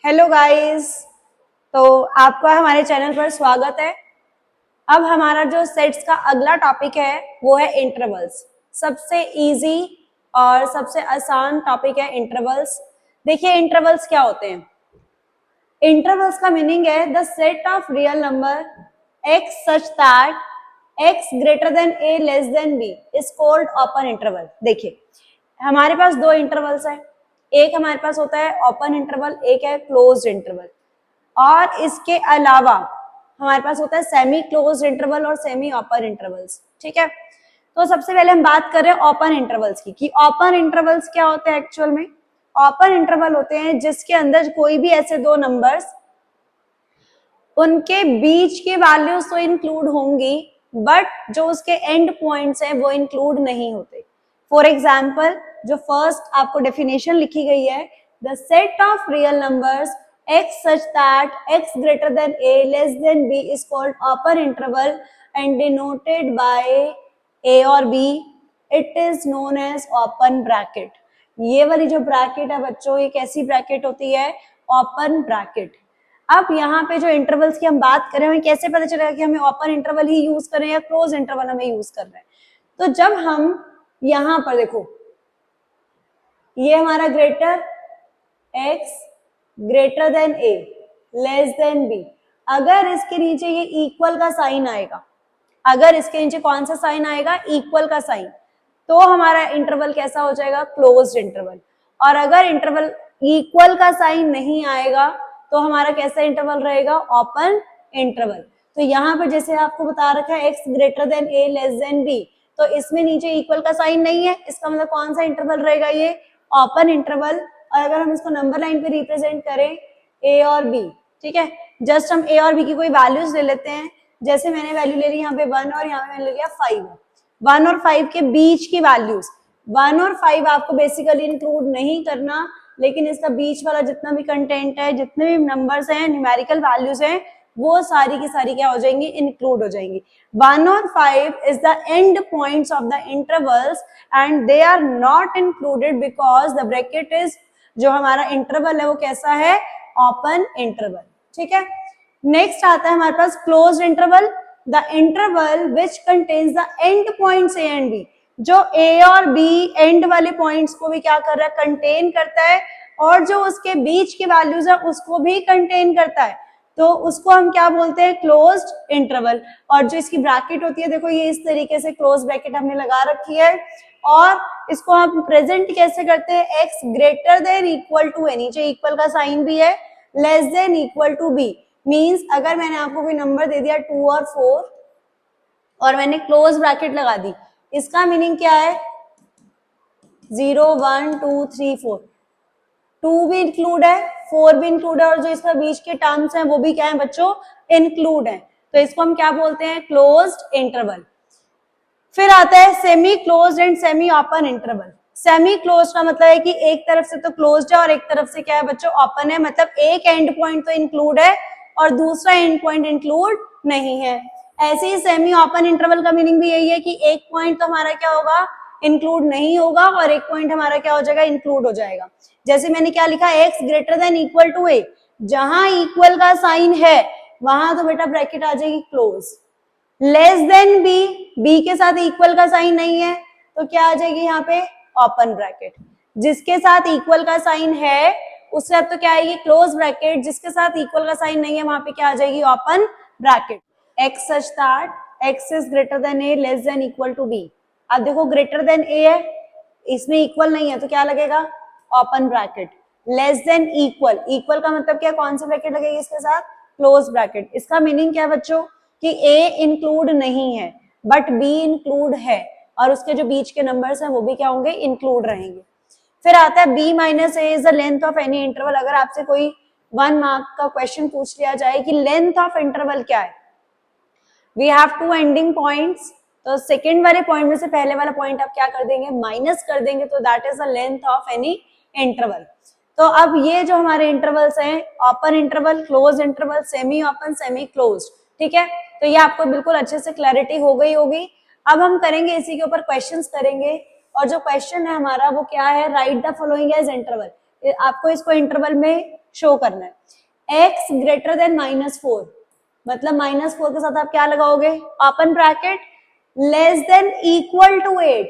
Hello guys. तो आपका हमारे चैनल पर स्वागत है। अब हमारा जो सेट्स का अगला टॉपिक है वो है इंटरवल्स। सबसे इजी और सबसे आसान टॉपिक है इंटरवल्स। देखिए इंटरवल्स क्या होते हैं। इंटरवल्स का मीनिंग है the set of real number x such that x greater than a less then b is called open interval. देखिए हमारे पास दो इंटरवल्स है, एक हमारे पास होता है ओपन इंटरवल, एक है क्लोज्ड इंटरवल, और इसके अलावा हमारे पास होता है सेमी क्लोज्ड इंटरवल और सेमी ओपन इंटरवल्स। ठीक है, तो सबसे पहले हम बात कर रहे हैं ओपन इंटरवल्स की कि ओपन इंटरवल्स क्या होते हैं। एक्चुअल में ओपन इंटरवल होते हैं जिसके अंदर कोई भी ऐसे दो नंबर्स, उनके बीच की वैल्यूज तो इंक्लूड होंगी बट जो उसके एंड पॉइंट्स हैं वो इंक्लूड नहीं होते। फॉर एग्जाम्पल जो फर्स्ट आपको डेफिनेशन लिखी गई है, the set of real numbers x such that x greater than a less than b is called open interval and denoted by a or b, it is known as open bracket। ये वाली जो bracket है बच्चों, ये कैसी bracket होती है? Open bracket. अब यहाँ पे जो इंटरवल्स की हम बात करें, हमें कैसे पता चलेगा कि हमें ओपन इंटरवल ही यूज करें या क्लोज इंटरवल हमें यूज करना है? तो जब हम यहाँ पर देखो, ये हमारा greater x greater than a less then b, अगर इसके नीचे ये इक्वल का साइन आएगा, अगर इसके नीचे कौन सा साइन आएगा? इक्वल का साइन, तो हमारा इंटरवल कैसा हो जाएगा? Closed interval. और अगर इंटरवल इक्वल का साइन नहीं आएगा तो हमारा कैसा इंटरवल रहेगा? Open interval. तो यहाँ पर जैसे आपको बता रखा है x greater than a less then b, तो इसमें नीचे इक्वल का साइन नहीं है, इसका मतलब कौन सा इंटरवल रहेगा? ये ओपन इंटरवल। और अगर हम इसको नंबर लाइन पे रिप्रेजेंट करें a और b, ठीक है, जस्ट हम a और b की कोई वैल्यूज ले लेते हैं। जैसे मैंने वैल्यू ले ली यहाँ पे 1 और यहाँ पे मैंने ले लिया 5। 1 और 5 के बीच की वैल्यूज, 1 और 5 आपको बेसिकली इंक्लूड नहीं करना, लेकिन इसका बीच वाला जितना भी कंटेंट है, जितने भी नंबर्स हैं, न्यूमेरिकल वैल्यूज हैं, वो सारी की सारी क्या हो जाएंगी? इंक्लूड हो जाएंगी। 1 और 5 is the end points of the intervals and they are not included because the bracket is, जो हमारा इंटरवल है वो कैसा है? Open interval. ठीक है, नेक्स्ट आता है हमारे पास closed interval, the interval which contains the end points A and B. जो a और b एंड वाले पॉइंट्स को भी क्या कर रहा है? कंटेन करता है, और जो उसके बीच की वैल्यूज है उसको भी कंटेन करता है, तो उसको हम क्या बोलते हैं? Closed interval. और जो इसकी ब्रैकेट होती है, देखो ये इस तरीके से क्लोज ब्रैकेट हमने लगा रखी है, और इसको हम प्रेजेंट कैसे करते हैं? x greater than equal to a, नीचे इक्वल का साइन भी है, less than equal to b। Means अगर मैंने आपको कोई नंबर दे दिया 2 और 4 और मैंने क्लोज ब्रैकेट लगा दी, इसका मीनिंग क्या है? 0 1 2 3 4, 2 भी इंक्लूड है, 4 भी इंक्लूड है, और जो इसका बीच के टर्म्स हैं वो भी क्या है बच्चों? इंक्लूड है। तो इसको हम क्या बोलते हैं? Closed interval. फिर आता है semi closed end semi open interval. Semi closed का मतलब है कि एक तरफ से तो क्लोज्ड है और एक तरफ से क्या है बच्चों? ओपन है, मतलब एक एंड पॉइंट तो इंक्लूड है और दूसरा एंड पॉइंट इंक्लूड नहीं है। ऐसे ही सेमी ओपन इंटरवल का मीनिंग भी यही है कि एक पॉइंट तो हमारा क्या होगा? इंक्लूड नहीं होगा, और एक पॉइंट हमारा क्या हो जाएगा? इंक्लूड हो जाएगा। जैसे मैंने क्या लिखा? x greater than equal to a, जहां इक्वल का साइन है वहां तो बेटा ब्रैकेट आ जाएगी close. Less than B, B के साथ इक्वल का साइन नहीं है तो क्या आ जाएगी यहाँ पे? Open bracket. जिसके साथ इक्वल का साइन है उससे अब तो क्या आएगी? Close bracket. जिसके साथ इक्वल का साइन नहीं है वहां पे क्या आ जाएगी? Open bracket. x such that x is greater than a less than equal to b। अब देखो ग्रेटर देन a है, इसमें इक्वल नहीं है तो क्या लगेगा? Open bracket. Less than equal, equal का मतलब क्या? कौन सी ब्रैकेट लगेगी इसके साथ? Close bracket. इसका मीनिंग क्या है बच्चों? कि a इंक्लूड नहीं है बट b इंक्लूड है, और उसके जो बीच के नंबर्स हैं वो भी क्या होंगे? इंक्लूड रहेंगे। फिर आता है b minus A is the length of any interval. अगर आपसे कोई 1 मार्क का क्वेश्चन पूछ लिया जाए कि लेंथ ऑफ इंटरवल क्या है, वी हैव 2 एंडिंग पॉइंट्स, तो सेकेंड वाले पॉइंट में से पहले वाला पॉइंट आप क्या कर देंगे? माइनस कर देंगे, तो that is the length of any interval. तो अब ये जो हमारे इंटरवल्स हैं, open interval, close interval, semi open, semi close, ठीक है, तो ये आपको बिल्कुल अच्छे से क्लैरिटी हो गई होगी। अब हम करेंगे इसी के ऊपर क्वेश्चंस करेंगे, और जो क्वेश्चन है हमारा वो क्या है? Write the following as interval. आपको इसको इंटरवल में शो करना है। x ग्रेटर देन -4, मतलब -4 के साथ आप क्या लगाओगे, open bracket, less than equal to 8,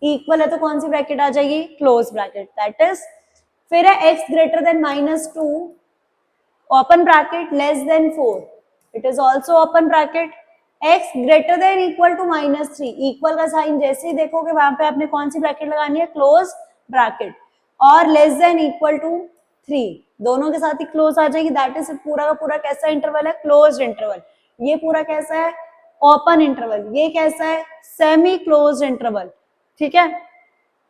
equal है तो कौन सी ब्रैकेट आ जाएगी, क्लोज ब्रैकेट, दैट इज, फिर है x greater than -2, open bracket, less than 4, it is also open bracket, x greater than equal to -3, equal का साइन जैसे ही देखोगे वहां पे आपने कौन सी ब्रैकेट लगानी है, क्लोज ब्रैकेट, और लेस देन इक्वल टू 3, दोनों के साथ ही क्लोज आ जाएगी, दैट इज पूरा का पूरा कैसा इंटरवल है, क्लोज्ड इंटरवल। ये पूरा कैसा है, ओपन इंटरवल, ये कैसा है, सेमी क्लोज्ड इंटरवल, ठीक है,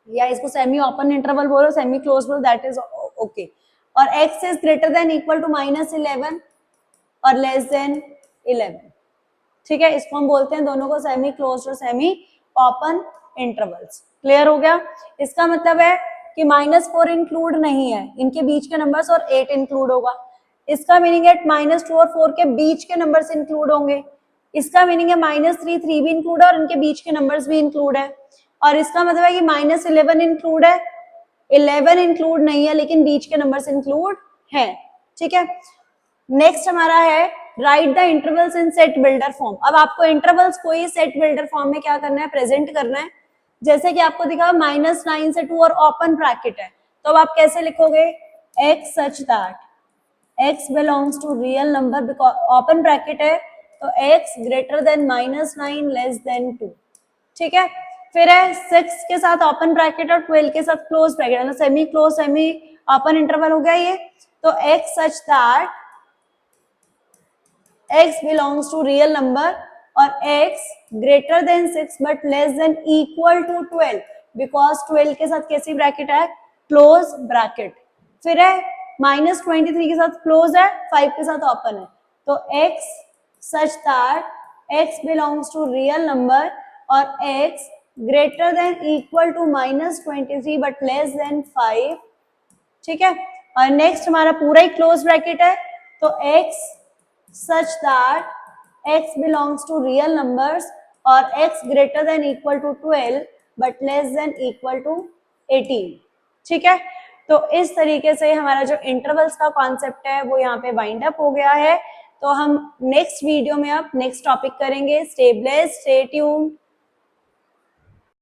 या इसको सेमी ओपन इंटरवल बोलो, सेमी क्लोज बोलो, दैट इज ओके। और x is greater than equal to -11 और लेस देन 11, ठीक है, इसको हम बोलते हैं दोनों को सेमी क्लोज और सेमी ओपन इंटरवल्स। क्लियर हो गया, इसका मतलब है कि -4 इंक्लूड नहीं है, इनके बीच के नंबर्स, और 8 इंक्लूड होगा, इसका मीनिंग है -2 और 4 के बीच के नंबर्स इंक्लूड होंगे, इसका मीनिंग है -3 3 भी इंक्लूड है और इनके बीच के नंबर्स भी इंक्लूड है, और इसका मतलब है कि -11 इंक्लूड है, 11 इंक्लूड नहीं है लेकिन बीच के नंबर्स इंक्लूड है, ठीक है। नेक्स्ट हमारा है write the intervals in set builder form. अब आपको इंटरवल्स को ही सेट बिल्डर फॉर्म में क्या करना है, प्रेजेंट करना है, जैसे कि आपको दिखा -9 से 2 और ओपन ब्रैकेट है, तो अब आप कैसे लिखोगे, x such that x belongs to real number, because open bracket है तो x greater than -9 less than 2, ठीक है। फिर है 6 के साथ ओपन ब्रैकेट और 12 के साथ क्लोज ब्रैकेट, मतलब semi close semi open interval हो गया ये, तो x such that x belongs to real number और x greater than 6 but less than equal to 12, because 12 के साथ कैसी ब्रैकेट है, क्लोज ब्रैकेट। फिर है -23 के साथ क्लोज है, 5 के साथ ओपन है, तो x such that x belongs to real number और x greater than equal to -23 but less than 5, ठीक है। और नेक्स्ट हमारा पूरा ही क्लोज ब्रैकेट है, तो x such that x belongs to real numbers और x greater than equal to 12 but less than equal to 18, ठीक है। तो इस तरीके से हमारा जो इंटरवल्स का कॉन्सेप्ट है वो यहाँ पे वाइंड अप हो गया है। तो हम नेक्स्ट वीडियो में अब नेक्स्ट टॉपिक करेंगे। Stay blessed, stay tuned.